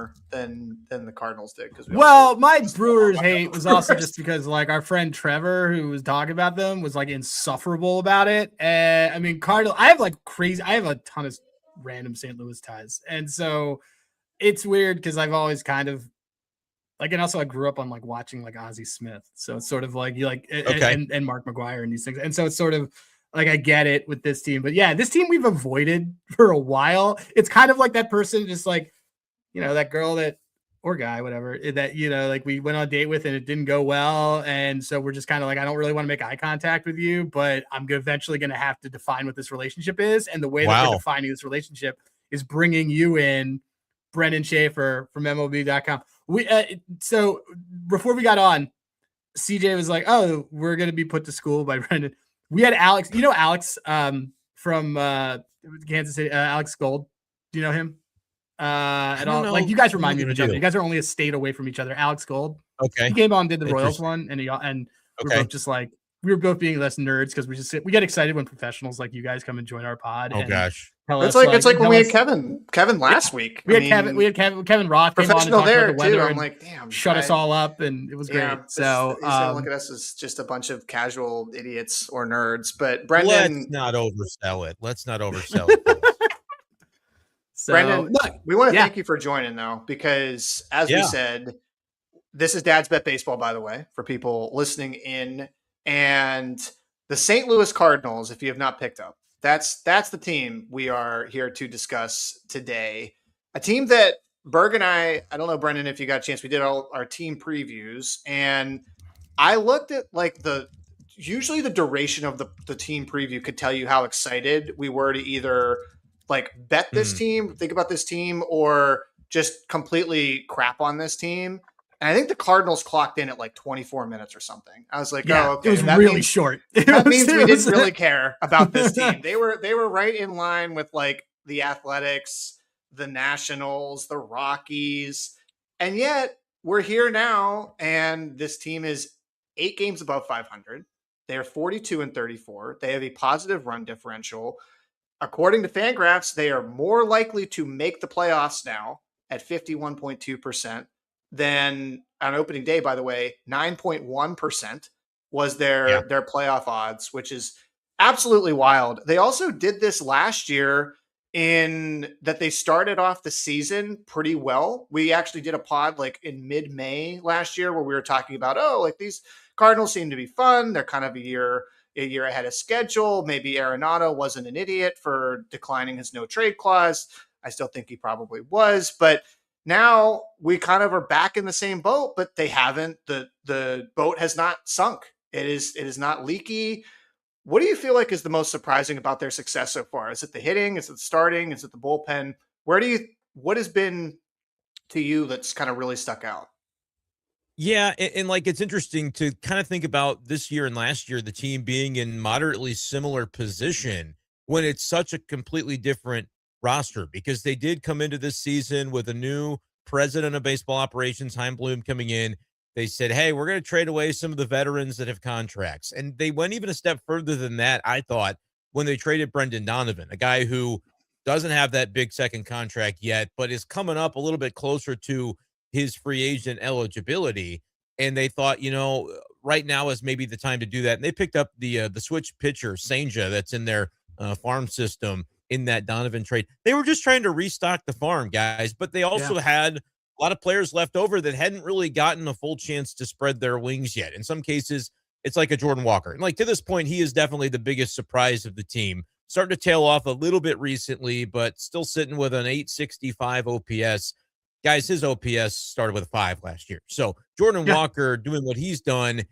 more than the Cardinals did. Because my Brewers hate was also just because like our friend Trevor, who was talking about them, was like insufferable about it. And I mean, Cardinals. I have a ton of random St. Louis ties, and so it's weird because I've always kind of like, and also I grew up on like watching like Ozzie Smith, so it's sort of like you like and Mark McGwire and these things, and so it's sort of like I get it with this team, but yeah, this team we've avoided for a while. It's kind of like that person, just like that girl that or guy, whatever that like we went on a date with and it didn't go well, and so we're just kind of like I don't really want to make eye contact with you, but I'm eventually going to have to define what this relationship is, and the way that we're defining this relationship is bringing you in, Brendan Schaefer from MLB.com. So before we got on, CJ was like, "Oh, we're gonna be put to school by Brendan." We had Alex. Alex from Kansas City. Alex Gold. Do you know him? At all? Like you guys remind me of each other. You guys are only a state away from each other. Alex Gold. Okay. He came on, did the Royals one, and we're both just like we were both being less nerds because we get excited when professionals like you guys come and join our pod. Oh gosh. It's like when we had Kevin last week. We had Kevin Roth came on and talked about the weather. I'm like, damn, shut us all up, and it was great. So he's gonna look at us as just a bunch of casual idiots or nerds. But Brendan, let's not oversell it. So, Brendan, we want to thank you for joining though, because as we said, this is Dad's Bet Baseball, by the way, for people listening in, and the St. Louis Cardinals. If you have not picked up. That's the team we are here to discuss today. A team that Berg and I don't know, Brendan, if you got a chance, we did all our team previews, and I looked at like usually the duration of the team preview could tell you how excited we were to either like bet this team, think about this team, or just completely crap on this team. And I think the Cardinals clocked in at like 24 minutes or something. I was like, okay. It was really short. That means we didn't really care about this team. They were right in line with like the Athletics, the Nationals, the Rockies. And yet we're here now, and this team is 8 games above 500. They're 42-34. They have a positive run differential. According to Fangraphs, they are more likely to make the playoffs now at 51.2%. Then on opening day, by the way, 9.1% was their playoff odds, which is absolutely wild. They also did this last year in that they started off the season pretty well. We actually did a pod like in mid-May last year where we were talking about, like these Cardinals seem to be fun. They're kind of a year ahead of schedule. Maybe Arenado wasn't an idiot for declining his no trade clause. I still think he probably was, but now we kind of are back in the same boat, but they haven't. The boat has not sunk. It is not leaky. What do you feel like is the most surprising about their success so far? Is it the hitting? Is it the starting? Is it the bullpen? What has been to you that's kind of really stuck out? Yeah, and like it's interesting to kind of think about this year and last year, the team being in moderately similar position when it's such a completely different roster, because they did come into this season with a new president of baseball operations, Chaim Bloom, coming in. They said, hey, we're going to trade away some of the veterans that have contracts. And they went even a step further than that, I thought, when they traded Brendan Donovan, a guy who doesn't have that big second contract yet, but is coming up a little bit closer to his free agent eligibility. And they thought, right now is maybe the time to do that. And they picked up the switch pitcher, Senja, that's in their farm system in that Donovan trade. They were just trying to restock the farm, guys, but they also had a lot of players left over that hadn't really gotten a full chance to spread their wings yet. In some cases, it's like a Jordan Walker. And like to this point, he is definitely the biggest surprise of the team. Starting to tail off a little bit recently, but still sitting with an 865 OPS. Guys, his OPS started with a 5 last year. So Jordan Walker doing what he's done,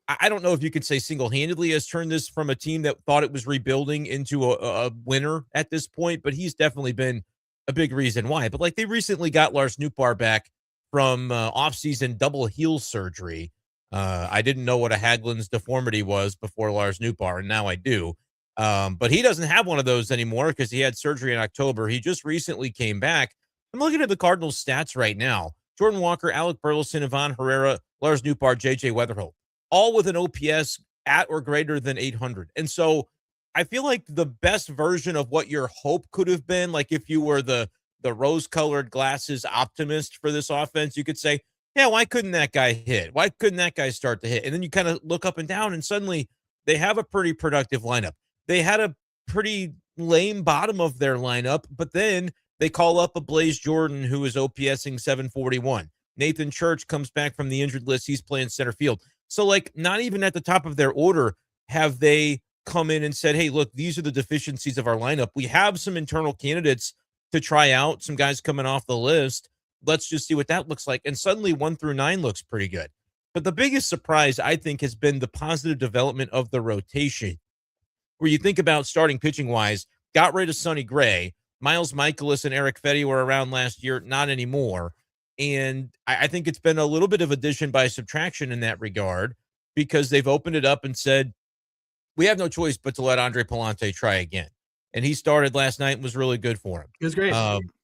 I don't know if you could say single-handedly has turned this from a team that thought it was rebuilding into a winner at this point, but he's definitely been a big reason why. But like they recently got Lars Nootbaar back from off-season double heel surgery. I didn't know what a Hagelin's deformity was before Lars Nootbaar, and now I do. But he doesn't have one of those anymore because he had surgery in October. He just recently came back. I'm looking at the Cardinals stats right now. Jordan Walker, Alec Burleson, Iván Herrera, Lars Nootbaar, JJ Wetherholt, all with an OPS at or greater than 800. And so I feel like the best version of what your hope could have been, like if you were the the rose-colored glasses optimist for this offense, you could say, yeah, why couldn't that guy hit? Why couldn't that guy start to hit? And then you kind of look up and down, and suddenly they have a pretty productive lineup. They had a pretty lame bottom of their lineup, but then they call up a Blaze Jordan who is OPSing 741. Nathan Church comes back from the injured list. He's playing center field. So, like, not even at the top of their order have they come in and said, hey, look, these are the deficiencies of our lineup. We have some internal candidates to try out, some guys coming off the list. Let's just see what that looks like. And suddenly 1 through 9 looks pretty good. But the biggest surprise, I think, has been the positive development of the rotation. Where you think about starting pitching-wise, got rid of Sonny Gray. Miles Michaelis and Eric Fetty were around last year, not anymore. And I think it's been a little bit of addition by subtraction in that regard, because they've opened it up and said, we have no choice but to let Andre Palante try again. And he started last night and was really good for him. It was great.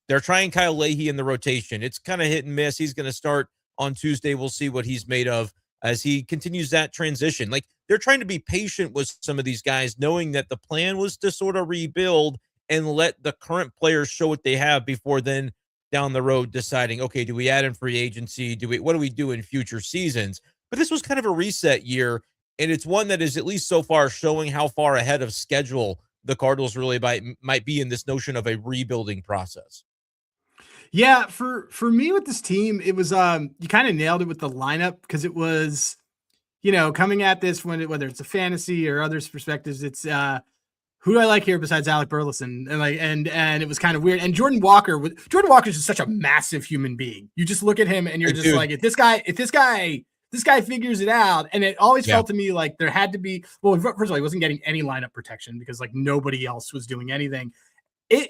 They're trying Kyle Leahy in the rotation. It's kind of hit and miss. He's going to start on Tuesday. We'll see what he's made of as he continues that transition. Like, they're trying to be patient with some of these guys, knowing that the plan was to sort of rebuild and let the current players show what they have before then down the road deciding, okay, do we add in free agency? What do we do in future seasons? But this was kind of a reset year, and it's one that is, at least so far, showing how far ahead of schedule the Cardinals really might be in this notion of a rebuilding process. Yeah, for me with this team, it was you kind of nailed it with the lineup, because it was, coming at this whether it's a fantasy or others' perspectives, it's who do I like here besides Alec Burleson? And and it was kind of weird. And Jordan Walker is just such a massive human being. You just look at him and you're just like, if this guy figures it out. And it always felt to me like there had to be, well, first of all, he wasn't getting any lineup protection because like nobody else was doing anything.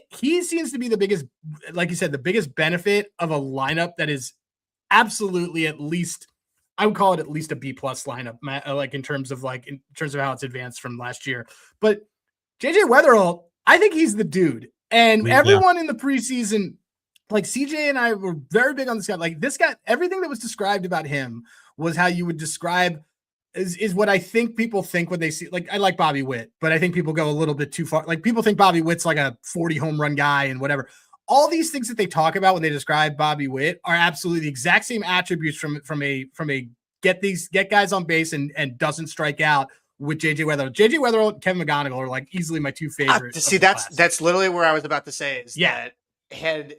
He seems to be the biggest, like you said, the biggest benefit of a lineup that is absolutely, at least, I would call it at least a B+ lineup, like in terms of how it's advanced from last year. But JJ Wetherholt, I think he's the dude. And everyone in the preseason, like CJ and I were very big on this guy. Like, this guy, everything that was described about him was how you would describe is what I think people think when they see, like, I like Bobby Witt, but I think people go a little bit too far. Like, people think Bobby Witt's like a 40 home run guy and whatever. All these things that they talk about when they describe Bobby Witt are absolutely the exact same attributes from a get guys on base and doesn't strike out with JJ Wetherholt. JJ Wetherholt and Kevin McGonigal are like easily my two favorites. See, that's literally where I was about to say that had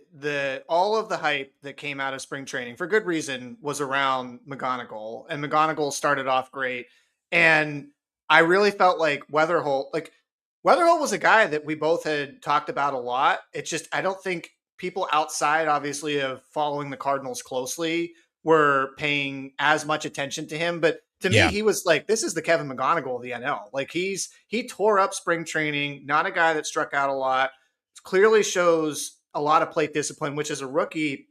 all of the hype that came out of spring training, for good reason, was around McGonigal, and McGonigal started off great. And I really felt like Wetherholt was a guy that we both had talked about a lot. It's just, I don't think people outside, obviously, of following the Cardinals closely were paying as much attention to him. But to me, he was like, this is the Kevin McGonigal of the NL. Like, he tore up spring training, not a guy that struck out a lot. It clearly shows a lot of plate discipline, which as a rookie,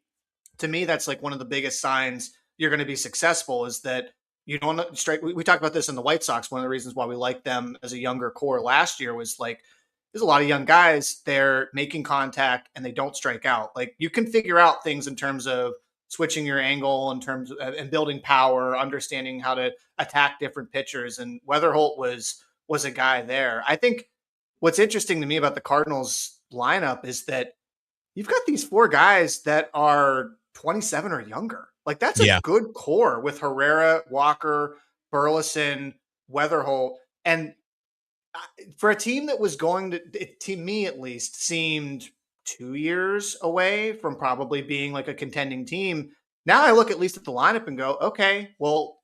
to me, that's like one of the biggest signs you're going to be successful, is that you don't strike. We talked about this in the White Sox. One of the reasons why we liked them as a younger core last year was like, there's a lot of young guys, they're making contact and they don't strike out. Like, you can figure out things in terms of switching your angle, in terms of and building power, understanding how to attack different pitchers. And Wetherholt was a guy there. I think what's interesting to me about the Cardinals lineup is that you've got these 4 guys that are 27 or younger. Like, that's a good core with Herrera, Walker, Burleson, Wetherholt. And for a team that was going to me at least, seemed 2 years away from probably being like a contending team. Now I look at least at the lineup and go, okay, well,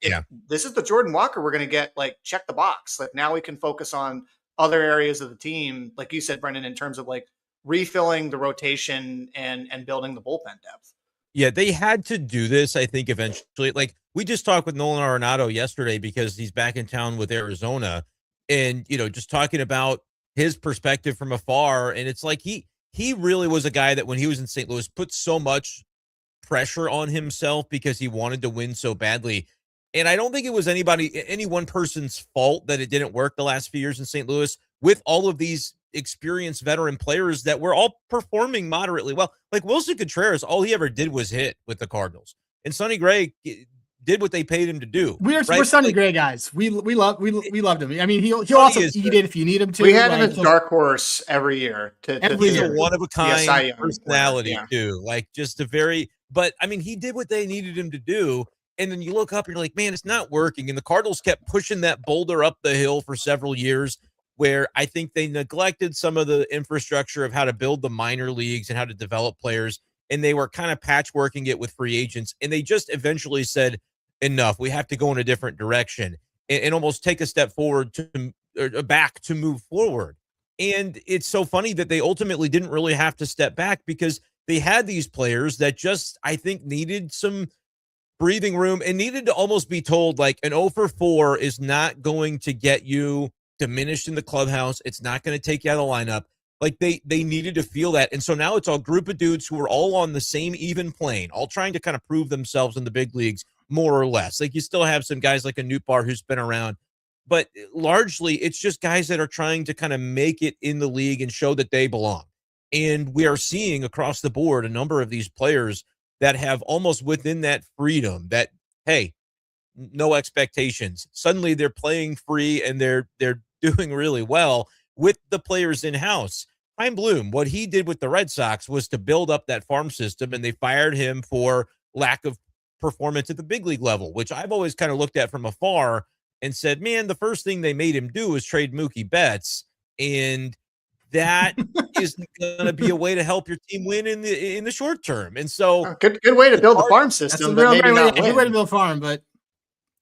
this is the Jordan Walker we're going to get, like, check the box. Like, now we can focus on other areas of the team. Like you said, Brendan, in terms of like refilling the rotation and building the bullpen depth. Yeah, they had to do this, I think, eventually. Like, we just talked with Nolan Arenado yesterday because he's back in town with Arizona, and, just talking about his perspective from afar. And it's like he really was a guy that when he was in St. Louis put so much pressure on himself because he wanted to win so badly. And I don't think it was any one person's fault that it didn't work the last few years in St. Louis with all of these experienced veteran players that were all performing moderately well. Like Wilson Contreras, all he ever did was hit with the Cardinals. And Sonny Gray did what they paid him to do. We're Sonny Gray guys. We loved him. I mean, he'll also eat it if you need him to. We had him as dark horse every year. He's a one of a kind personality winner, too. Like just a very. But I mean, he did what they needed him to do. And then you look up and you're like, man, it's not working. And the Cardinals kept pushing that boulder up the hill for several years, where I think they neglected some of the infrastructure of how to build the minor leagues and how to develop players. And they were kind of patchworking it with free agents. And they just eventually said, enough, we have to go in a different direction and almost take a step forward back to move forward. And it's so funny that they ultimately didn't really have to step back because they had these players that just, I think, needed some breathing room and needed to almost be told, like, an 0 for 4 is not going to get you diminished in the clubhouse. It's not going to take you out of the lineup. Like they needed to feel that. And so now it's a group of dudes who are all on the same even plane, all trying to kind of prove themselves in the big leagues, more or less. Like you still have some guys like a Nootbaar who's been around, but largely it's just guys that are trying to kind of make it in the league and show that they belong. And we are seeing across the board a number of these players that have almost within that freedom that, hey, no expectations. Suddenly they're playing free and they're doing really well with the players in-house. Chaim Bloom, what he did with the Red Sox was to build up that farm system, and they fired him for lack of performance at the big league level, which I've always kind of looked at from afar and said, man, the first thing they made him do was trade Mookie Betts, and that isn't going to be a way to help your team win in the short term. And so good way to build the farm system. Good way to build a farm, but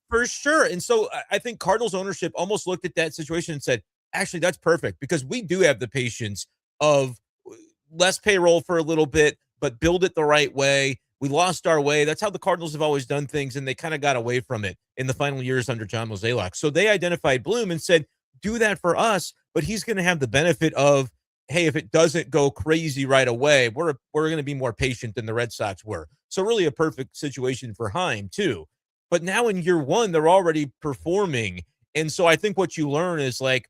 for sure. And so I think Cardinals ownership almost looked at that situation and said, actually, that's perfect because we do have the patience of less payroll for a little bit, but build it the right way. We lost our way. That's how the Cardinals have always done things, and they kind of got away from it in the final years under John Mozeliak. So they identified Bloom and said, do that for us, but he's going to have the benefit of, hey, if it doesn't go crazy right away, we're going to be more patient than the Red Sox were. So really a perfect situation for Chaim, too. But now in year one, they're already performing. And so I think what you learn is, like,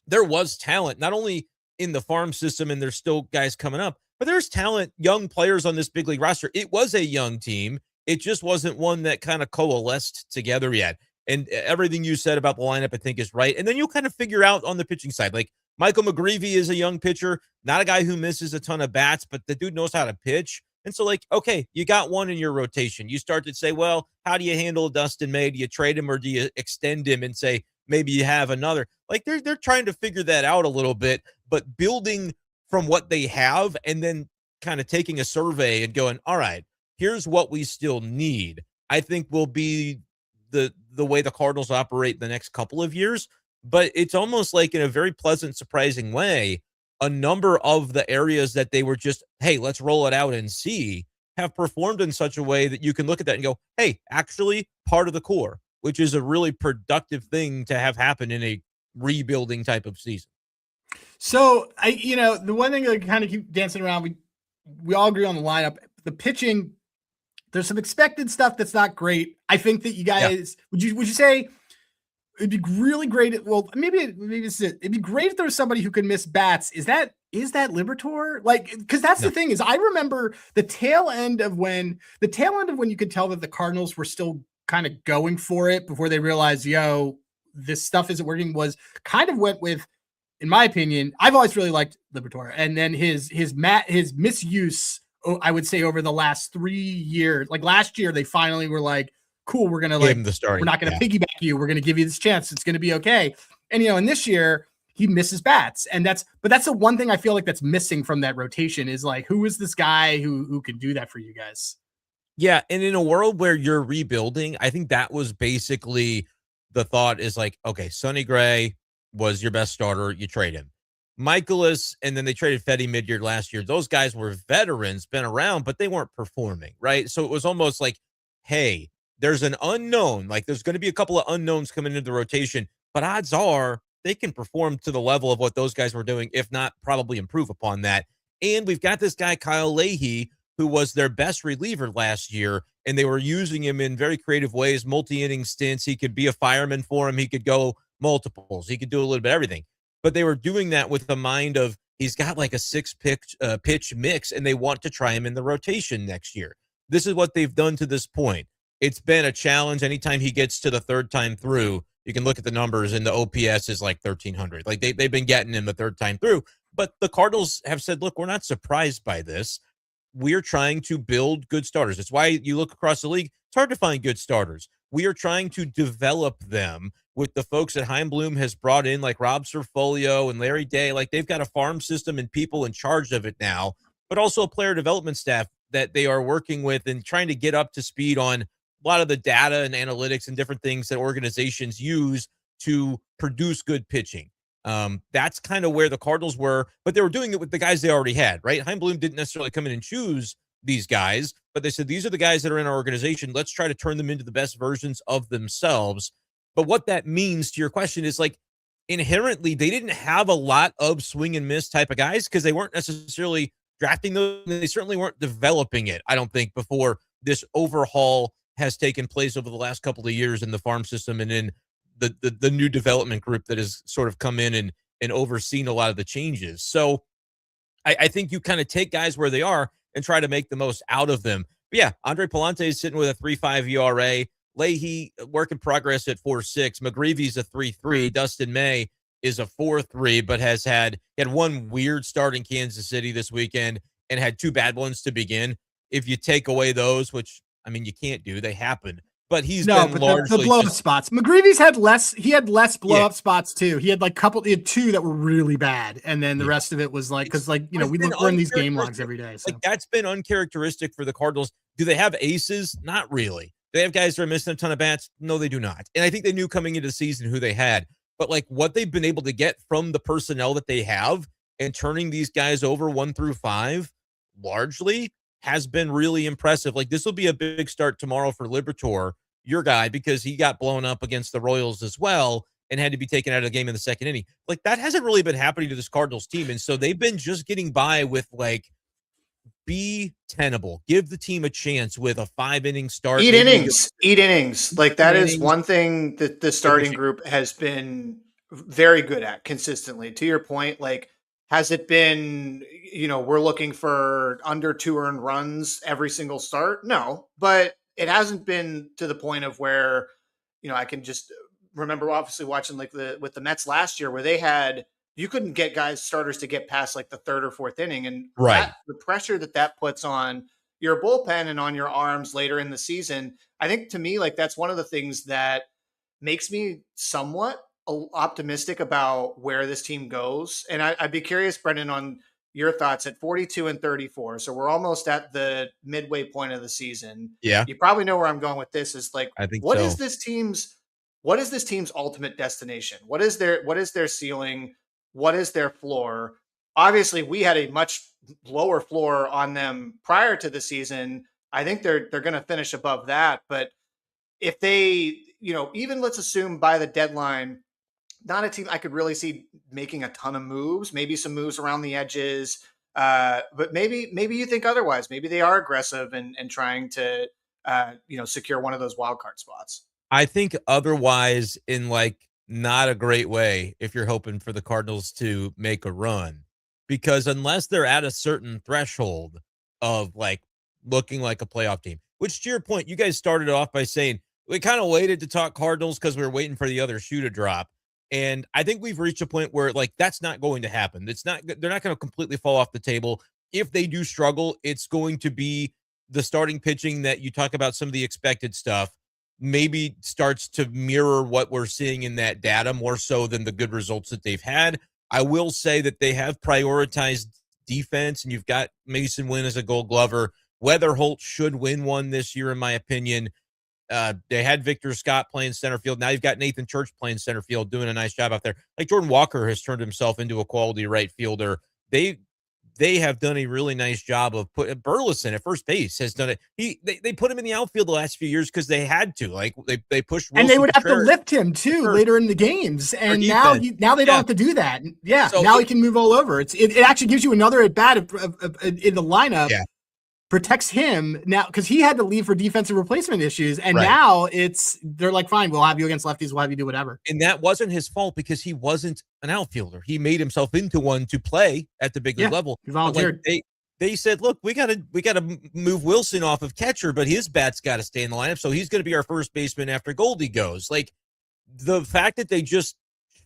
there was talent, not only in the farm system, and there's still guys coming up, but there's talent, young players on this big league roster. It was a young team. It just wasn't one that kind of coalesced together yet. And everything you said about the lineup, I think, is right. And then you'll kind of figure out on the pitching side, like Michael McGreevy is a young pitcher, not a guy who misses a ton of bats, but the dude knows how to pitch. And so, like, okay, you got one in your rotation. You start to say, well, how do you handle Dustin May? Do you trade him or do you extend him and say, maybe you have another? Like they're trying to figure that out a little bit, but building from what they have and then kind of taking a survey and going, all right, here's what we still need, I think will be the way the Cardinals operate the next couple of years. But it's almost like, in a very pleasant, surprising way, a number of the areas that they were just, hey, let's roll it out and see, have performed in such a way that you can look at that and go, hey, actually part of the core, which is a really productive thing to have happen in a rebuilding type of season. So the one thing that kind of keep dancing around, we all agree on the lineup. The pitching, there's some expected stuff that's not great. I think that you guys, would you say it'd be really great? Well, maybe this is it. It'd be great if there was somebody who could miss bats. Is that Liberatore? Like, because that's the thing is, I remember the tail end of when you could tell that the Cardinals were still kind of going for it before they realized, this stuff isn't working, was kind of went with, in my opinion, I've always really liked Liberatore, and then his misuse, I would say, over the last 3 years. Like last year, they finally were like, cool, we're gonna we're not gonna piggyback you, we're gonna give you this chance, it's gonna be okay. And and this year he misses bats, and that's the one thing I feel like that's missing from that rotation is, like, who is this guy who can do that for you guys? Yeah, and in a world where you're rebuilding, I think that was basically the thought, is like, okay, Sonny Gray was your best starter, you trade him. Michaelis, and then they traded Fedde mid-year last year. Those guys were veterans, been around, but they weren't performing, right? So it was almost like, hey, there's an unknown. Like, there's going to be a couple of unknowns coming into the rotation, but odds are they can perform to the level of what those guys were doing, if not probably improve upon that. And we've got this guy, Kyle Leahy, who was their best reliever last year, and they were using him in very creative ways, multi-inning stints. He could be a fireman for him. He could go multiples. He could do a little bit of everything. But they were doing that with the mind of, he's got like a 6-pitch mix, and they want to try him in the rotation next year. This is what they've done to this point. it's been a challenge. Anytime he gets to the third time through, you can look at the numbers, and the OPS is like 1,300. Like they've been getting him the third time through. But the Cardinals have said, look, we're not surprised by this. We're trying to build good starters. That's why you look across the league, it's hard to find good starters. We are trying to develop them with the folks that Heimblum has brought in, like Rob Cerfolio and Larry Day. Like they've got a farm system and people in charge of it now, but also a player development staff that they are working with and trying to get up to speed on a lot of the data and analytics and different things that organizations use to produce good pitching. That's kind of where the Cardinals were, but they were doing it with the guys they already had, right? Heimblum didn't necessarily come in and choose these guys, but they said, these are the guys that are in our organization. Let's try to turn them into the best versions of themselves. But what that means, to your question, is like inherently they didn't have a lot of swing and miss type of guys because they weren't necessarily drafting those. They certainly weren't developing it, I don't think, before this overhaul has taken place over the last couple of years in the farm system and in the new development group that has sort of come in and overseen a lot of the changes. So I think you kind of take guys where they are and try to make the most out of them. But yeah, Andre Palante is sitting with a 3.5 ERA. Leahy, work in progress at 4.6. McGreevy's a 3.3. Dustin May is a 4.3, but had one weird start in Kansas City this weekend and had two bad ones to begin. If you take away those, which, I mean, you can't do, they happen. But he's been largely the blow up spots. McGreevy's had less. He had less blow up spots too. He had he had two that were really bad, and then the rest of it was like because we're in these game logs every day. So. Like that's been uncharacteristic for the Cardinals. Do they have aces? Not really. Do they have guys that are missing a ton of bats? No, they do not. And I think they knew coming into the season who they had. But like what they've been able to get from the personnel that they have and turning these guys over 1 through 5 largely has been really impressive. Like this will be a big start tomorrow for Liberatore, your guy, because he got blown up against the Royals as well and had to be taken out of the game in the second inning. Like that hasn't really been happening to this Cardinals team. And so they've been just getting by with like, be tenable, give the team a chance with a 5-inning start. Eat innings. Like that is one thing that the starting group has been very good at consistently. To your point, like, has it been, we're looking for under 2 earned runs every single start? No, but it hasn't been to the point of where, I can just remember obviously watching like with the Mets last year where you couldn't get starters to get past like the 3rd or 4th inning. And the pressure that puts on your bullpen and on your arms later in the season, I think to me, like that's one of the things that makes me somewhat optimistic about where this team goes. And I'd be curious, Brendan, on your thoughts at 42-34. So we're almost at the midway point of the season. Yeah. You probably know where I'm going with this is like, I think what is this team's ultimate destination? What is their ceiling? What is their floor? Obviously we had a much lower floor on them prior to the season. I think they're going to finish above that. But if they, even let's assume by the deadline, not a team I could really see making a ton of moves, maybe some moves around the edges. But maybe you think otherwise. Maybe they are aggressive and trying to, secure one of those wild card spots. I think otherwise in like not a great way if you're hoping for the Cardinals to make a run, because unless they're at a certain threshold of like looking like a playoff team, which to your point, you guys started off by saying we kind of waited to talk Cardinals because we were waiting for the other shoe to drop. And I think we've reached a point where like that's not going to happen. They're not going to completely fall off the table. If they do struggle, it's going to be the starting pitching that you talk about, some of the expected stuff maybe starts to mirror what we're seeing in that data more so than the good results that they've had. I will say that they have prioritized defense, and you've got Mason Wynn as a Gold Glover. Wetherholt should win one this year, in my opinion. They had Victor Scott playing center field. Now you've got Nathan Church playing center field, doing a nice job out there. Like Jordan Walker has turned himself into a quality right fielder. They have done a really nice job of putting Burleson at first base has done it. They put him in the outfield the last few years because they had to. Like they pushed Wilson, and they would have to lift him too later in the games. And now they don't have to do that. Yeah, so now he can move all over. It actually gives you another at bat in the lineup. Yeah. Protects him now because he had to leave for defensive replacement issues, and now they're like, fine, we'll have you against lefties, we'll have you do whatever. And that wasn't his fault because he wasn't an outfielder. He made himself into one to play at the big league level. He volunteered. they said, look, we gotta move Wilson off of catcher, but his bat's got to stay in the lineup, so he's going to be our first baseman after Goldie goes. Like, the fact that they just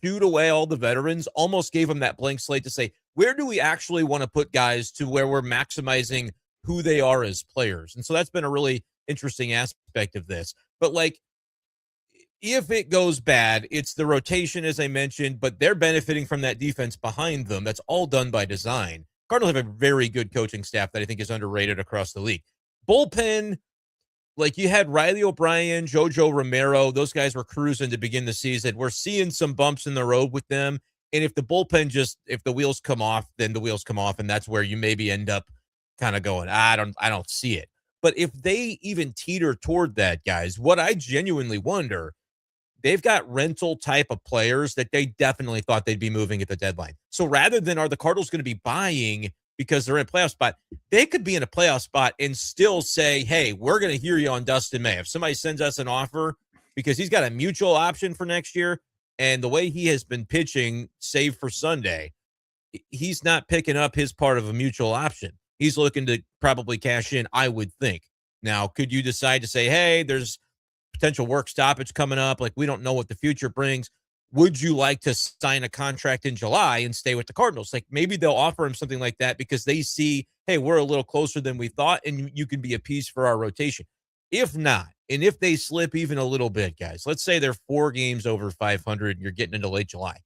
shoot away all the veterans almost gave them that blank slate to say, where do we actually want to put guys to where we're maximizing who they are as players? And so that's been a really interesting aspect of this. But like, if it goes bad, it's the rotation, as I mentioned, but they're benefiting from that defense behind them. That's all done by design. Cardinals have a very good coaching staff that I think is underrated across the league. Bullpen, like you had Riley O'Brien, JoJo Romero. Those guys were cruising to begin the season. We're seeing some bumps in the road with them. And if the bullpen if the wheels come off, then the wheels come off. And that's where you maybe end up kind of going, I don't see it. But if they even teeter toward that, guys, what I genuinely wonder, they've got rental type of players that they definitely thought they'd be moving at the deadline. So rather than are the Cardinals going to be buying because they're in a playoff spot, they could be in a playoff spot and still say, hey, we're going to hear you on Dustin May. If somebody sends us an offer because he's got a mutual option for next year, and the way he has been pitching, save for Sunday, he's not picking up his part of a mutual option. He's looking to probably cash in, I would think. Now, could you decide to say, hey, there's potential work stoppage coming up, like we don't know what the future brings? Would you like to sign a contract in July and stay with the Cardinals? Like maybe they'll offer him something like that because they see, hey, we're a little closer than we thought, and you can be a piece for our rotation. If not, and if they slip even a little bit, guys, let's say they're 4 games over 500 and you're getting into late July.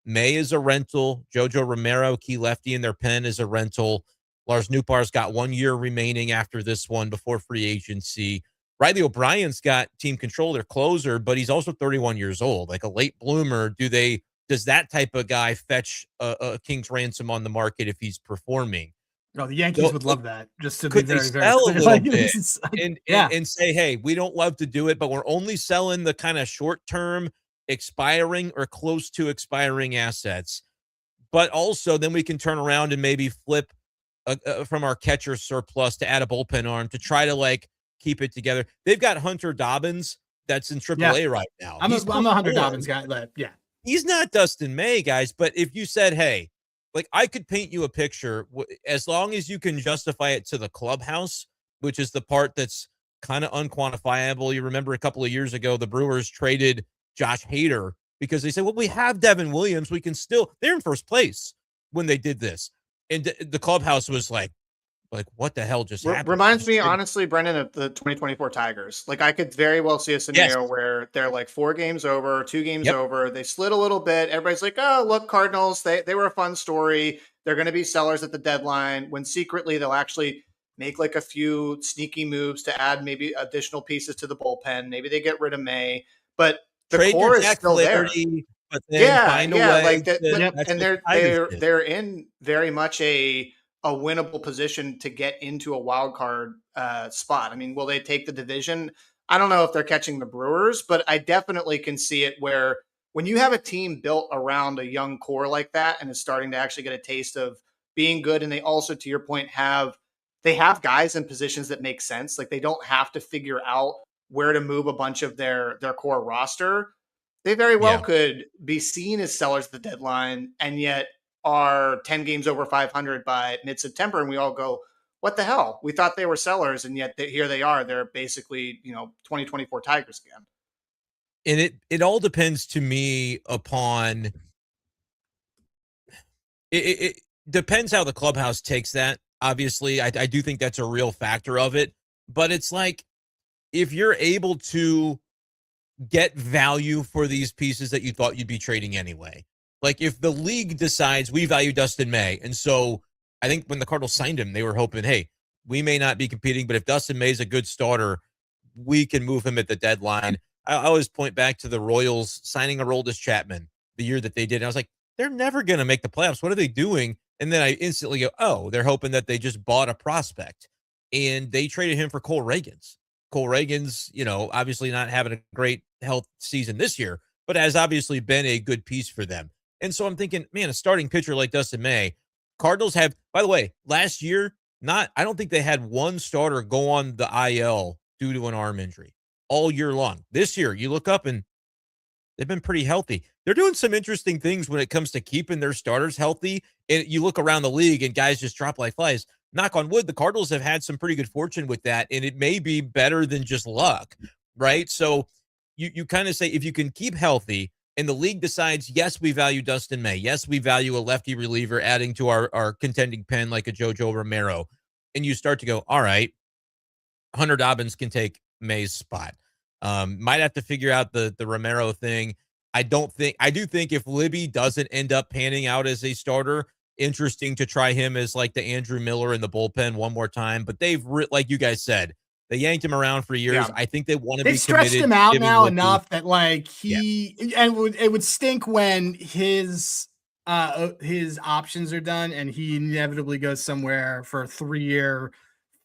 May is a rental. JoJo Romero, key lefty in their pen, is a rental. Lars Nootbaar's got 1 year remaining after this one before free agency. Riley O'Brien's got team control, their closer, but he's also 31 years old, like a late bloomer. Does that type of guy fetch a king's ransom on the market if he's performing? No, the Yankees would love that. Just to be Could very, they very sell clear. a little bit and say, hey, we don't love to do it, but we're only selling the kind of short-term expiring or close to expiring assets. But also then we can turn around and maybe flip from our catcher surplus to add a bullpen arm to try to like keep it together. They've got Hunter Dobbins that's in AAA right now. I'm a Hunter Dobbins guy. Yeah. He's not Dustin May, guys, but if you said, hey, like I could paint you a picture as long as you can justify it to the clubhouse, which is the part that's kind of unquantifiable. You remember a couple of years ago, the Brewers traded Josh Hader because they said, well, we have Devin Williams. We can still, they're in first place when they did this. And the clubhouse was like, what the hell just happened? Reminds me, honestly, Brendan, of the 2024 Tigers. Like, I could very well see a scenario where they're like 4 games over, 2 games over. They slid a little bit. Everybody's like, oh, look, Cardinals, they were a fun story. They're going to be sellers at the deadline, when secretly they'll actually make like a few sneaky moves to add maybe additional pieces to the bullpen. Maybe they get rid of May, but the core is still there. But then find a way like that, and they're in very much a winnable position to get into a wild card spot. I mean, will they take the division? I don't know if they're catching the Brewers, but I definitely can see it where when you have a team built around a young core like that and is starting to actually get a taste of being good, and they also, to your point, have guys in positions that make sense. Like they don't have to figure out where to move a bunch of their core roster. They very well could be seen as sellers at the deadline, and yet are 10 games over 500 by mid-September, and we all go, what the hell? We thought they were sellers, and yet here they are. They're basically, 2024 Tigers again. And it all depends to me upon it depends how the clubhouse takes that. Obviously, I do think that's a real factor of it, but it's like if you're able to get value for these pieces that you thought you'd be trading anyway. Like if the league decides we value Dustin May, and so I think when the Cardinals signed him, they were hoping, hey, we may not be competing, but if Dustin May is a good starter, we can move him at the deadline. I always point back to the Royals signing Aroldis Chapman the year that they did. And I was like, they're never going to make the playoffs. What are they doing? And then I instantly go, oh, they're hoping that they just bought a prospect. And they traded him for Cole Reagans. Cole Reagans, obviously not having a great health season this year, but has obviously been a good piece for them. And so I'm thinking, man, a starting pitcher like Dustin May, Cardinals have, by the way, last year, I don't think they had one starter go on the IL due to an arm injury all year long. This year, you look up and they've been pretty healthy. They're doing some interesting things when it comes to keeping their starters healthy. And you look around the league and guys just drop like flies. knock on wood, the Cardinals have had some pretty good fortune with that, and it may be better than just luck, right? So you kind of say, if you can keep healthy and the league decides, yes, we value Dustin May, yes, we value a lefty reliever adding to our contending pen like a JoJo Romero, and you start to go, all right, Hunter Dobbins can take May's spot. Might have to figure out the Romero thing. I do think if Libby doesn't end up panning out as a starter, interesting to try him as like the Andrew Miller in the bullpen one more time. But they've, like you guys said, they yanked him around for years. Yeah. I think they want to be They've stretched committed. him out now Libby enough that like it would stink when his options are done and he inevitably goes somewhere for a 3-year,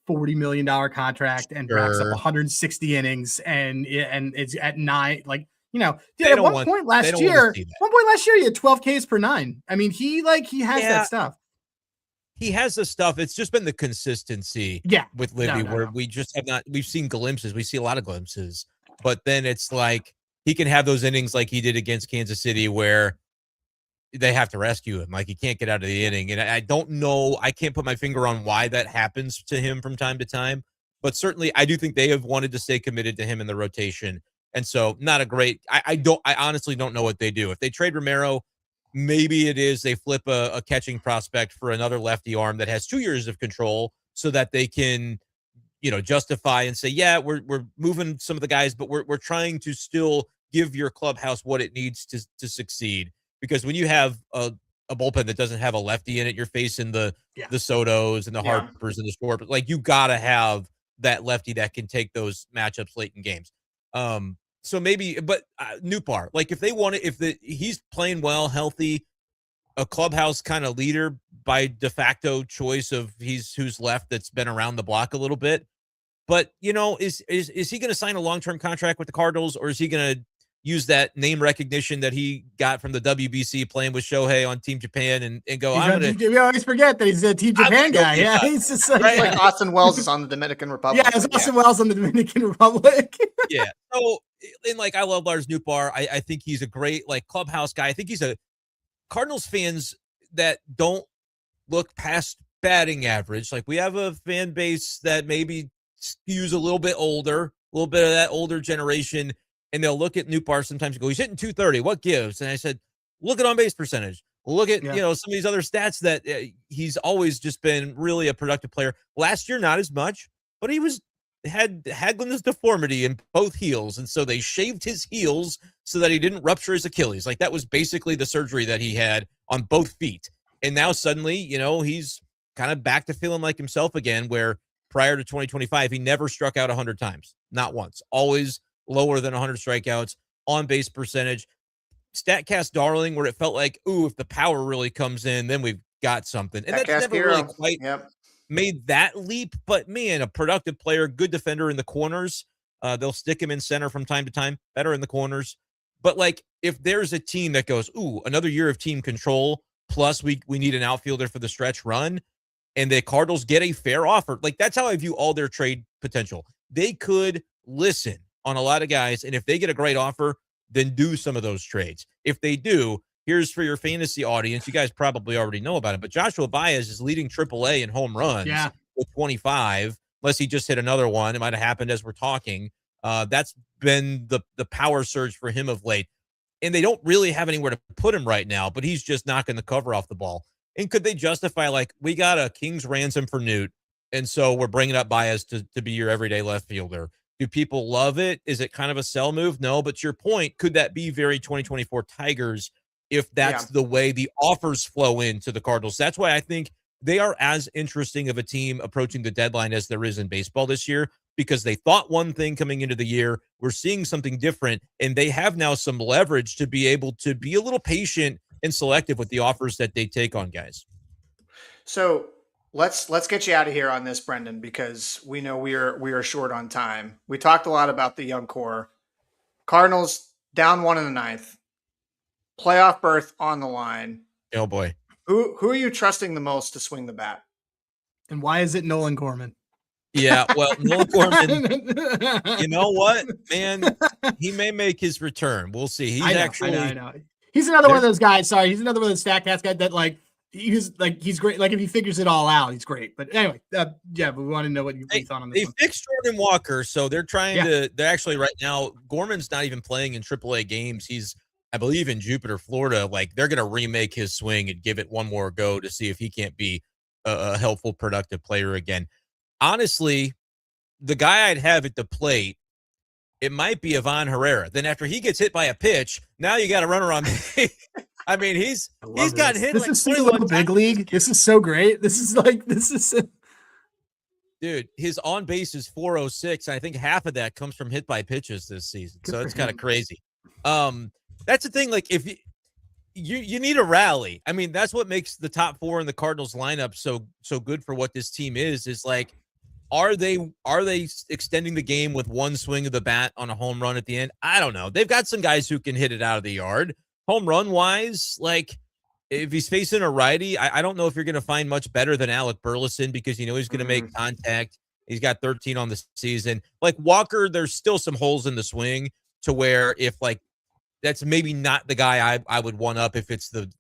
$40 million contract and racks up 160 innings and it's at 9. Like, you know, at one point last year, he had 12 Ks per 9. I mean, he has that stuff. He has the stuff. It's just been the consistency with Libby where we just have not, we've seen glimpses. We see a lot of glimpses, but then it's like he can have those innings like he did against Kansas City where they have to rescue him. Like he can't get out of the inning. And I don't know, I can't put my finger on why that happens to him from time to time, but certainly I do think they have wanted to stay committed to him in the rotation. And so not a great, I honestly don't know what they do. If they trade Romero, maybe it is they flip a catching prospect for another lefty arm that has 2 years of control so that they can, you know, justify and say, yeah, we're moving some of the guys, but we're trying to still give your clubhouse what it needs to succeed. Because when you have a bullpen that doesn't have a lefty in it, you're facing the Sotos and the Harpers and the Scorpions. Like you got to have that lefty that can take those matchups late in games. So maybe, but Nootbaar, like if they want to, he's playing well, healthy, a clubhouse kind of leader by de facto choice of who's left that's been around the block a little bit. But you know, is he going to sign a long-term contract with the Cardinals, or is he going to use that name recognition that he got from the WBC playing with Shohei on Team Japan and go, we always forget that he's a Team Japan guy. Yeah. He's just like Austin Wells is on the Dominican Republic. Yeah, it's Austin Wells on the Dominican Republic. Yeah. So, and like, I love Lars Nootbaar. I think he's a great like clubhouse guy. I think he's a Cardinals fans that don't look past batting average. Like we have a fan base that maybe skews a little bit older, a little bit of that older generation. And they'll look at Nootbaar sometimes and go, he's hitting 230. What gives? And I said, look at on base percentage. Look at, you know, some of these other stats that he's always just been really a productive player. Last year, not as much, but he had Hagelin's deformity in both heels. And so they shaved his heels so that he didn't rupture his Achilles. Like that was basically the surgery that he had on both feet. And now suddenly, you know, he's kind of back to feeling like himself again, where prior to 2025, he never struck out 100 times. Not once. Always lower than 100 strikeouts, on base percentage, StatCast darling, where it felt like, ooh, if the power really comes in, then we've got something. And that's never really quite made that leap. But man, a productive player, good defender in the corners. They'll stick him in center from time to time, better in the corners. But like, if there's a team that goes, ooh, another year of team control, plus we need an outfielder for the stretch run, and the Cardinals get a fair offer, like that's how I view all their trade potential. They could listen on a lot of guys, and if they get a great offer, then do some of those trades. If they do, here's for your fantasy audience. You guys probably already know about it, but Joshua Baez is leading AAA in home runs with 25, unless he just hit another one. It might have happened as we're talking. That's been the power surge for him of late. And they don't really have anywhere to put him right now, but he's just knocking the cover off the ball. And could they justify, like, we got a king's ransom for Newt, and so we're bringing up Baez to be your everyday left fielder? Do people love it? Is it kind of a sell move? No, but to your point, could that be very 2024 Tigers if that's the way the offers flow into the Cardinals? That's why I think they are as interesting of a team approaching the deadline as there is in baseball this year, because they thought one thing coming into the year. We're seeing something different, and they have now some leverage to be able to be a little patient and selective with the offers that they take on guys. So let's get you out of here on this, Brendan, because we know we are short on time. We talked a lot about the young core. Cardinals down 1 in the 9th. Playoff berth on the line. Oh boy. Who are you trusting the most to swing the bat? And why is it Nolan Gorman? Yeah, well, Nolan Gorman, you know what, man? He may make his return. We'll see. He's I know. He's another one of those guys. Sorry, he's another one of those StatCast guys that, like, he's great. Like if he figures it all out, he's great. But anyway, but we want to know what you thought on this. They fixed Jordan Walker, so they're trying to. They're actually right now. Gorman's not even playing in AAA games. He's, I believe, in Jupiter, Florida. Like they're going to remake his swing and give it one more go to see if he can't be a helpful, productive player again. Honestly, the guy I'd have at the plate, it might be Iván Herrera. Then after he gets hit by a pitch, now you got a runner on base. I mean, he's gotten hit. This is a little big league. This is so great. Dude, his on base is 406. And I think half of that comes from hit by pitches this season. So it's kind of crazy. That's the thing. Like if you need a rally. I mean, that's what makes the top 4 in the Cardinals lineup so good for what this team is like, are they extending the game with one swing of the bat on a home run at the end? I don't know. They've got some guys who can hit it out of the yard. Home run wise, like if he's facing a righty, I don't know if you're going to find much better than Alec Burleson because he's going to make contact. He's got 13 on the season. Like Walker, there's still some holes in the swing to where if like that's maybe not the guy I would one up if it's the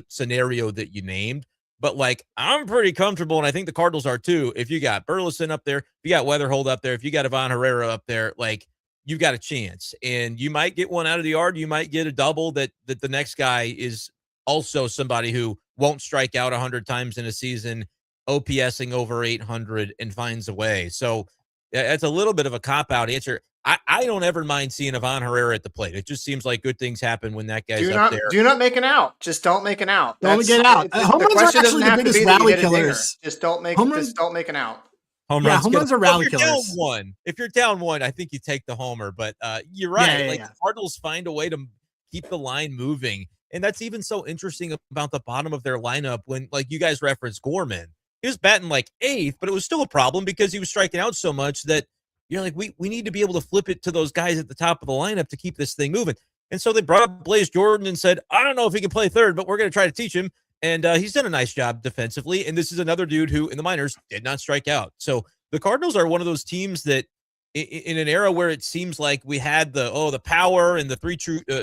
scenario that you named. But like I'm pretty comfortable, and I think the Cardinals are too. If you got Burleson up there, if you got Wetherholt up there, if you got Iván Herrera up there, like you've got a chance, and you might get one out of the yard. You might get a double that the next guy is also somebody who won't strike out 100 times in a season, OPSing over 800 and finds a way. So that's a little bit of a cop-out answer. I don't ever mind seeing Iván Herrera at the plate. It just seems like good things happen when that guy's up there. Do not make an out. Just don't make an out. Don't get out. Home runs are actually the biggest rally killers. Just don't make an out. Home runs are rally killers. If you're down one, I think you take the homer. But you're right. The Cardinals find a way to keep the line moving. And that's even so interesting about the bottom of their lineup when, like you guys referenced Gorman. He was batting like 8th, but it was still a problem because he was striking out so much that you're like, we need to be able to flip it to those guys at the top of the lineup to keep this thing moving. And so they brought up Blaze Jordan and said, I don't know if he can play third, but we're going to try to teach him. And he's done a nice job defensively. And this is another dude who in the minors did not strike out. So the Cardinals are one of those teams that in an era where it seems like we had the power and the 3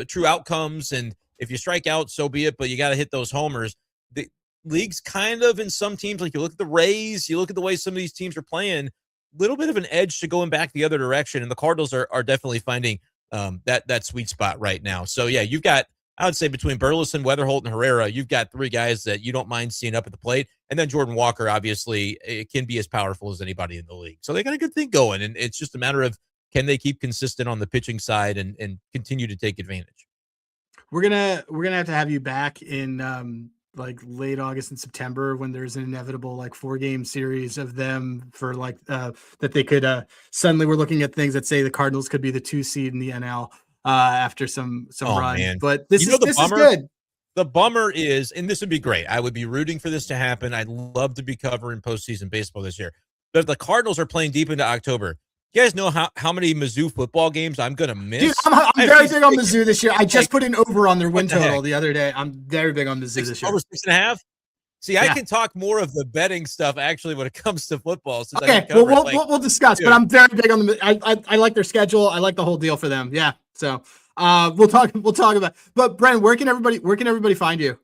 true outcomes. And if you strike out, so be it, but you got to hit those homers. The league's kind of in some teams, like you look at the Rays, you look at the way some of these teams are playing, little bit of an edge to going back the other direction, and the Cardinals are definitely finding that sweet spot right now. So yeah, you've got, I would say between Burleson, Wetherholt, and Herrera, you've got 3 guys that you don't mind seeing up at the plate, and then Jordan Walker, obviously, it can be as powerful as anybody in the league. So they got a good thing going, and it's just a matter of can they keep consistent on the pitching side and continue to take advantage. We're gonna have you back in like late August and September when there's an inevitable like 4-game series of them for like that they could suddenly we're looking at things that say the Cardinals could be the 2 seed in the NL after some run. Man. But this is good. The bummer is, and this would be great. I would be rooting for this to happen. I'd love to be covering postseason baseball this year. But if the Cardinals are playing deep into October, you guys know how many Mizzou football games I'm going to miss? Dude, I'm very big on Mizzou this year. I just put an over on their win total the other day. I'm very big on Mizzou this year. Over 6.5? See, I can talk more of the betting stuff actually when it comes to football. Since okay, we'll discuss. Dude. But I'm very big on I like their schedule. I like the whole deal for them. Yeah. So we'll talk about. But Brendan, where can everybody find you?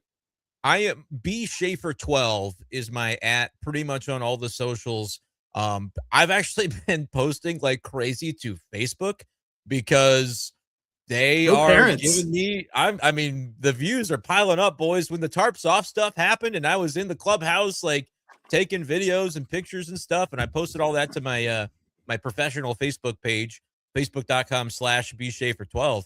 I am B Schaefer 12 is my @ pretty much on all the socials. I've actually been posting like crazy to Facebook because they are giving me, I mean, the views are piling up, boys. When the tarps off stuff happened and I was in the clubhouse, like taking videos and pictures and stuff. And I posted all that to my, my professional Facebook page, facebook.com/bschaefer12.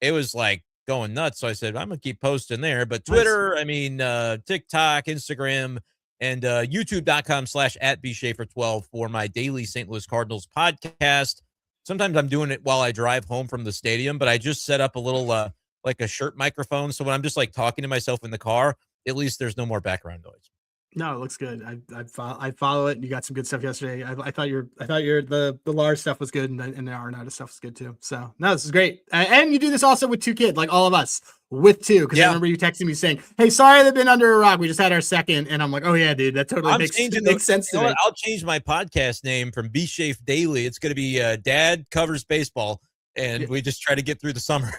It was like going nuts. So I said, I'm going to keep posting there, but Twitter, I mean, TikTok, Instagram, and youtube.com/@bschaefer12 for my daily St. Louis Cardinals podcast. Sometimes I'm doing it while I drive home from the stadium, but I just set up a little like a shirt microphone. So when I'm just like talking to myself in the car, at least there's no more background noise. No, it looks good. I follow it. You got some good stuff yesterday. I thought the Lars stuff was good, and the Arnauta stuff was good too. So no, this is great. And you do this also with 2 kids, like all of us with 2. Because I remember you texting me saying, "Hey, sorry they've been under a rock. We just had our second." And I'm like, "Oh yeah, dude, that totally makes sense to me." I'll change my podcast name from B Schaefer Daily. It's going to be Dad Covers Baseball, and we just try to get through the summer.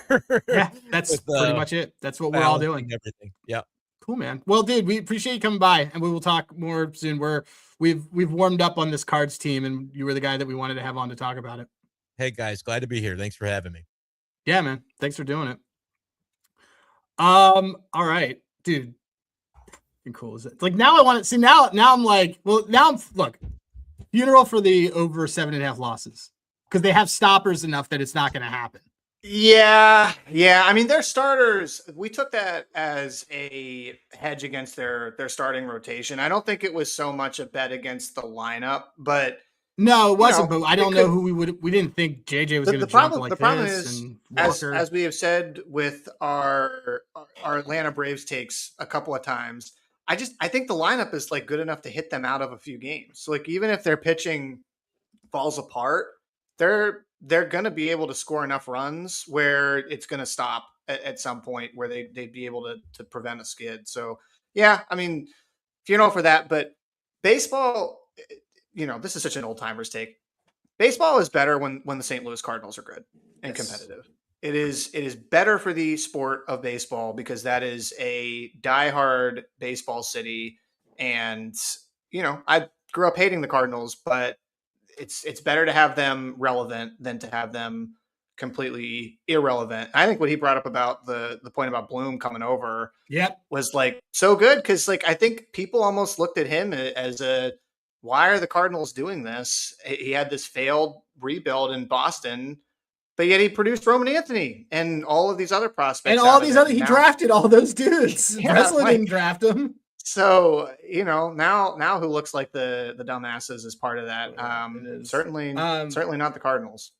Yeah, that's pretty much it. That's what we're all doing. Everything. Yeah. Cool, man. Well, dude, we appreciate you coming by, and we will talk more soon. We've warmed up on this Cards team, and you were the guy that we wanted to have on to talk about it. Hey guys, glad to be here. Thanks for having me. Yeah, man. Thanks for doing it. All right, dude. How cool is it? Like now I want to see now I'm like, well, now I'm look, funeral for the over 7.5 losses because they have stoppers enough that it's not going to happen. Yeah. I mean, their starters, we took that as a hedge against their starting rotation. I don't think it was so much a bet against the lineup, but no, it wasn't. But I don't know who we didn't think JJ was going to jump like the problem this. Is, and as we have said with our Atlanta Braves takes a couple of times, I think the lineup is like good enough to hit them out of a few games. So like even if their pitching falls apart, they're going to be able to score enough runs where it's going to stop at some point where they'd be able to prevent a skid. So yeah, I mean, funeral for that, but baseball, this is such an old timers take. Baseball is better when the St. Louis Cardinals are good and competitive. It is better for the sport of baseball because that is a diehard baseball city. And, I grew up hating the Cardinals, but it's better to have them relevant than to have them completely irrelevant. I think what he brought up about the point about Bloom coming over was like so good. Cause like, I think people almost looked at him as why are the Cardinals doing this? He had this failed rebuild in Boston, but yet he produced Roman Anthony and all of these other prospects. And all these other, he drafted all those dudes. Breslin didn't draft them. So, now who looks like the dumbasses is part of that. Certainly not the Cardinals.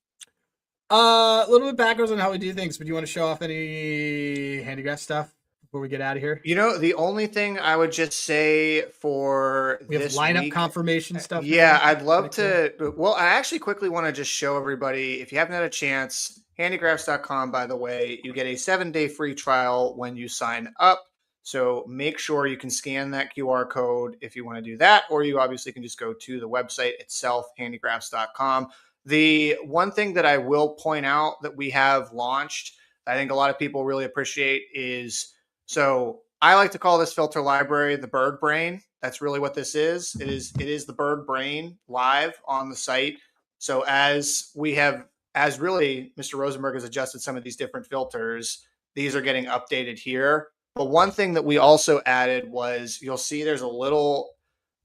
A little bit backwards on how we do things, but do you want to show off any handicap stuff before we get out of here? The only thing I would just say for we have this lineup week, confirmation stuff. Yeah, I'd love to. Well, I actually quickly want to just show everybody, if you haven't had a chance, handigraphs.com, by the way, you get a 7-day free trial when you sign up. So make sure you can scan that QR code if you want to do that, or you obviously can just go to the website itself, handigraphs.com. The one thing that I will point out that we have launched, I think a lot of people really appreciate is, so I like to call this filter library the Bird Brain. That's really what this is. It is the Bird Brain live on the site. So as really Mr. Rosenberg has adjusted some of these different filters, these are getting updated here. But one thing that we also added was you'll see there's a little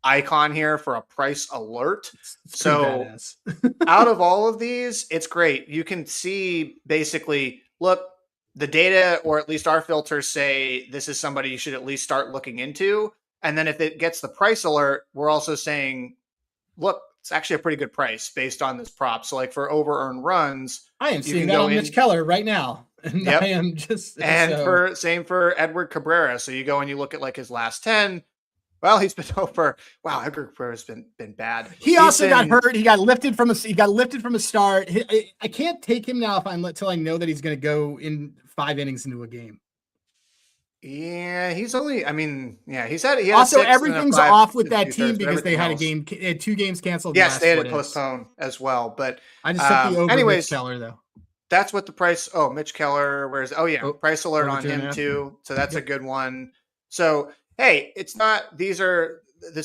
icon here for a price alert. So out of all of these, it's great. You can see basically, look, the data, or at least our filters say this is somebody you should at least start looking into. And then if it gets the price alert, we're also saying, look, it's actually a pretty good price based on this prop. So like for over earned runs, I am seeing that on Mitch Keller right now. And I am just, same for Edward Cabrera. So you go and you look at like his last 10. Well, he's been over. Wow, Edward Cabrera's been bad. He also got hurt. He got lifted from a start. I can't take him now until I know that he's going to go in 5 innings into a game. Yeah, he's only. I mean, yeah, he had also everything's off with that team because they had 2 games canceled. Yes, they had to postpone as well. But I just took the over Mitch Keller though. That's what the price. Oh, Mitch Keller. Price alert on him too. So that's a good one. So hey, it's not. This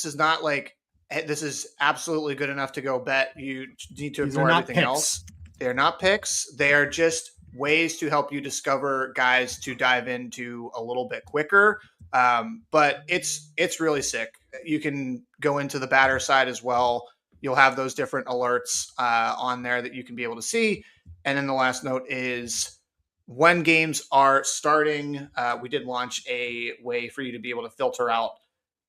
is not like this is absolutely good enough to go bet. You need to ignore everything else. They're not picks. They are just ways to help you discover guys to dive into a little bit quicker. But it's really sick. You can go into the batter side as well. You'll have those different alerts on there that you can be able to see. And then the last note is when games are starting, we did launch a way for you to be able to filter out.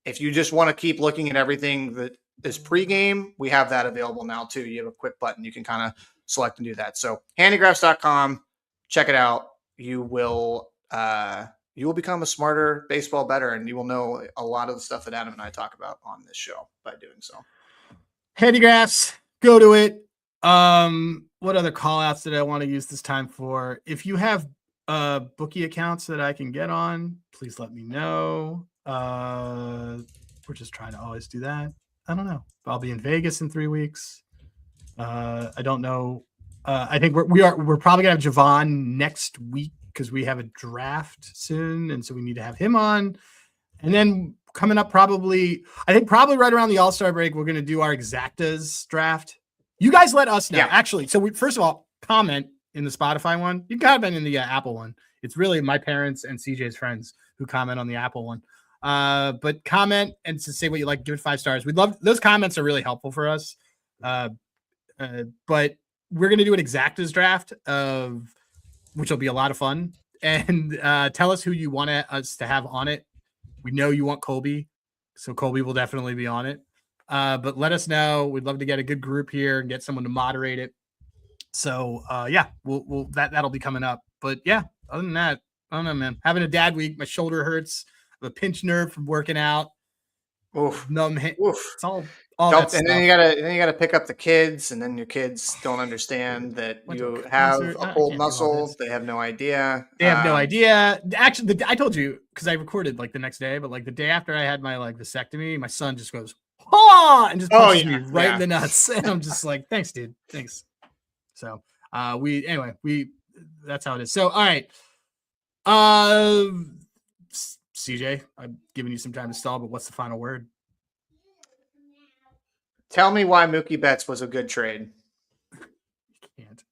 If you just want to keep looking at everything that is pregame, we have that available now too. You have a quick button. You can kind of select and do that. So handigraphs.com, check it out. You will become a smarter baseball bettor, and you will know a lot of the stuff that Adam and I talk about on this show by doing so. Handigraphs, go to it. What other call outs did I want to use this time for? If you have bookie accounts that I can get on, please let me know. We're just trying to always do that. I don't know. I'll be in Vegas in 3 weeks. I don't know. I think we're probably gonna have Javon next week because we have a draft soon, and so we need to have him on. And then coming up probably right around the All-Star break, we're going to do our exactas draft. You guys let us know. Yeah. Actually, so first of all, comment in the Spotify one. You can comment in the Apple one. It's really my parents and CJ's friends who comment on the Apple one. But comment and to say what you like, give it 5 stars. We'd love those comments are really helpful for us. But we're going to do an exactas draft which will be a lot of fun. And tell us who you want us to have on it. We know you want Colby, so Colby will definitely be on it. But let us know. We'd love to get a good group here and get someone to moderate it. So we'll that'll be coming up. But yeah, other than that, I don't know, man. Having a dad week, my shoulder hurts. I have a pinched nerve from working out. Oof. Numb hit. Oof. It's all that stuff. And then you gotta pick up the kids, and then your kids don't understand that you have a pulled muscle. They have no idea. They have no idea. Actually, I told you because I recorded like the next day, but like the day after I had my like vasectomy, my son just goes, "Oh!" and just punches me right in the nuts, and I'm just like, "Thanks, dude. Thanks." So that's how it is. So all right, CJ, I'm giving you some time to stall, but what's the final word? Tell me why Mookie Betts was a good trade. Can't.